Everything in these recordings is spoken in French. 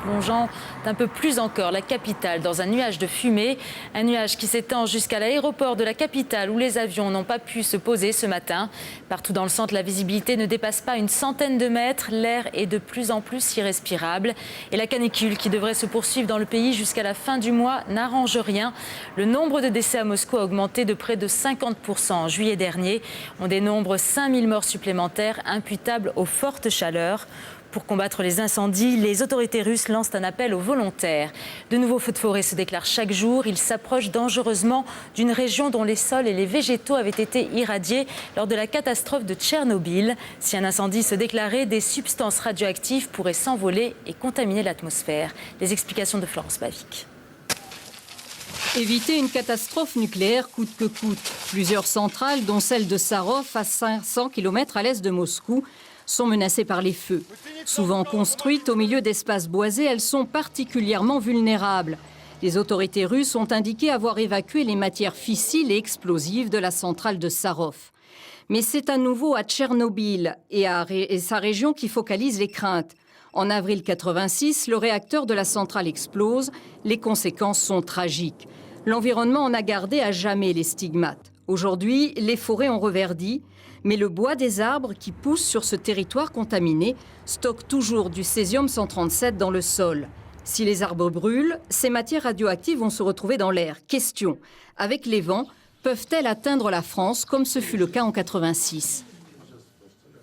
plongeant un peu plus encore la capitale dans un nuage de fumée. Un nuage qui s'étend jusqu'à l'aéroport de la capitale où les avions n'ont pas pu se poser ce matin. Partout dans le centre, la visibilité ne dépasse pas une centaine de mètres. L'air est de plus en plus irrespirable. Et la canicule qui devrait se poursuivre dans le pays jusqu'à la fin du mois n'arrange rien. Le nombre de décès à Moscou a augmenté de près de 50% en juillet dernier. On dénombre 5000 morts supplémentaires imputables aux fortes chaleurs. Pour combattre les incendies, les autorités russes lancent un appel aux volontaires. De nouveaux feux de forêt se déclarent chaque jour. Ils s'approchent dangereusement d'une région dont les sols et les végétaux avaient été irradiés lors de la catastrophe de Tchernobyl. Si un incendie se déclarait, des substances radioactives pourraient s'envoler et contaminer l'atmosphère. Les explications de Florence Bavic. Éviter une catastrophe nucléaire coûte que coûte. Plusieurs centrales, dont celle de Sarov, à 500 km à l'est de Moscou, sont menacées par les feux. Souvent construites au milieu d'espaces boisés, elles sont particulièrement vulnérables. Les autorités russes ont indiqué avoir évacué les matières fissiles et explosives de la centrale de Sarov. Mais c'est à nouveau à Tchernobyl et sa région qui focalise les craintes. En avril 86, le réacteur de la centrale explose. Les conséquences sont tragiques. L'environnement en a gardé à jamais les stigmates. Aujourd'hui, les forêts ont reverdi, mais le bois des arbres qui poussent sur ce territoire contaminé stocke toujours du césium-137 dans le sol. Si les arbres brûlent, ces matières radioactives vont se retrouver dans l'air. Question, avec les vents, peuvent-elles atteindre la France comme ce fut le cas en 86 ?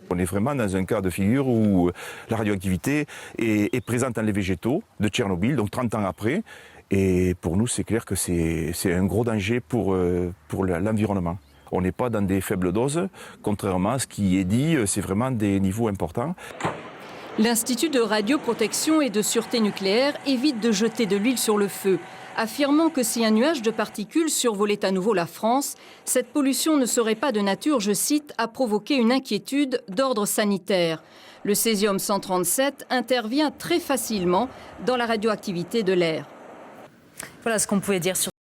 On est vraiment dans un cas de figure où la radioactivité est présente dans les végétaux de Tchernobyl, donc 30 ans après. Et pour nous, c'est clair que c'est un gros danger pour l'environnement. On n'est pas dans des faibles doses, contrairement à ce qui est dit, c'est vraiment des niveaux importants. L'Institut de radioprotection et de sûreté nucléaire évite de jeter de l'huile sur le feu, affirmant que si un nuage de particules survolait à nouveau la France, cette pollution ne serait pas de nature, je cite, à provoquer une inquiétude d'ordre sanitaire. Le césium-137 intervient très facilement dans la radioactivité de l'air. Voilà ce qu'on pouvait dire sur